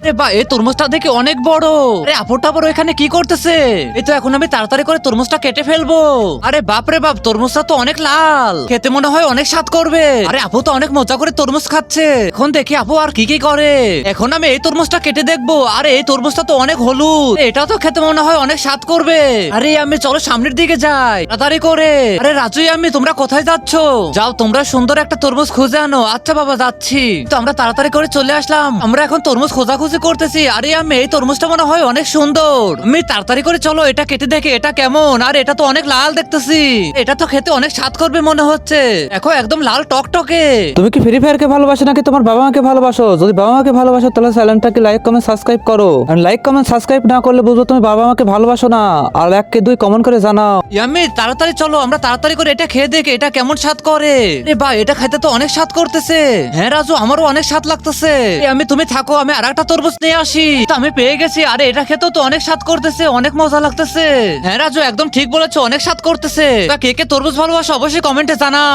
আরে বা এই তরমুজটা দেখে অনেক বড়। আরে আপুটা বড় এখানে কি করতেছে? এই তো এখন আমি তাড়াতাড়ি করে তরমুজটা কেটে ফেলবো। আরে বাপ রে বাপ, তরমুজটা তো অনেক লাল, খেতে মনে হয় অনেক স্বাদ করবে। আরে আপু তো অনেক মজা করে তরমুজ খাচ্ছে। এখন দেখি আপু আর কি কি করে। এখন আমি এই তরমুজটা কেটে দেখবো। আরে এই তরমুজটা তো অনেক হলুদ, এটা তো খেতে মনে হয় অনেক স্বাদ করবে। আরে আমি চলো সামনের দিকে যাই তাড়াতাড়ি করে। আরে রাজু আমি তোমরা কোথায় যাচ্ছ? যাও তোমরা সুন্দর একটা তরমুজ খুঁজে আনো। আচ্ছা বাবা যাচ্ছি। তো আমরা তাড়াতাড়ি করে চলে আসলাম। আমরা এখন তরমুজ খোঁজাখুঁজি করতেছি। আরে আমি এই তরমুজটা মনে হয় অনেক সুন্দর। আমি তাড়াতাড়ি করে চলো এটা কেটে দেখে এটা কেমন। আর এটা তো অনেক লাল দেখতেছি, এটা তো খেতে অনেক স্বাদ করবে মনে হচ্ছে। দেখো একদম লাল টকটকে। তুমি কি ফ্রি ফায়ারকে ভালোবাসো নাকি তোমার বাবা মাকে ভালোবাসো? যদি বাবা মাকে ভালোবাসো তাহলে চ্যানেলটাকে লাইক কমেন্ট সাবস্ক্রাইব করো। আর লাইক কমেন্ট সাবস্ক্রাইব না করলে বুঝবো তুমি বাবা মাকে ভালোবাসো না। আর 1 কে 2 কমেন্ট করে জানাও। ইয়াম্মি তাড়াতাড়ি চলো আমরা তাড়াতাড়ি করে এটা খেয়ে দেখে এটা কেমন স্বাদ করে। রে বা এটা খাইতে তো অনেক স্বাদ করতেছে। হ্যাঁ রাজু আমারও অনেক স্বাদ লাগতেছে। আমি তুমি থাকো আমি আরেকটা তরমুজ নিয়ে আসি। তো আমি পেয়ে গেছি। আরে এটা খেতেও তো অনেক স্বাদ করতেছে, অনেক মজা লাগতেছে। হ্যাঁ রাজু একদম ঠিক বলেছো, অনেক স্বাদ করতেছে। তা কে কে তরমুজ ভালোবাসো অবশ্যই কমেন্টে জানা।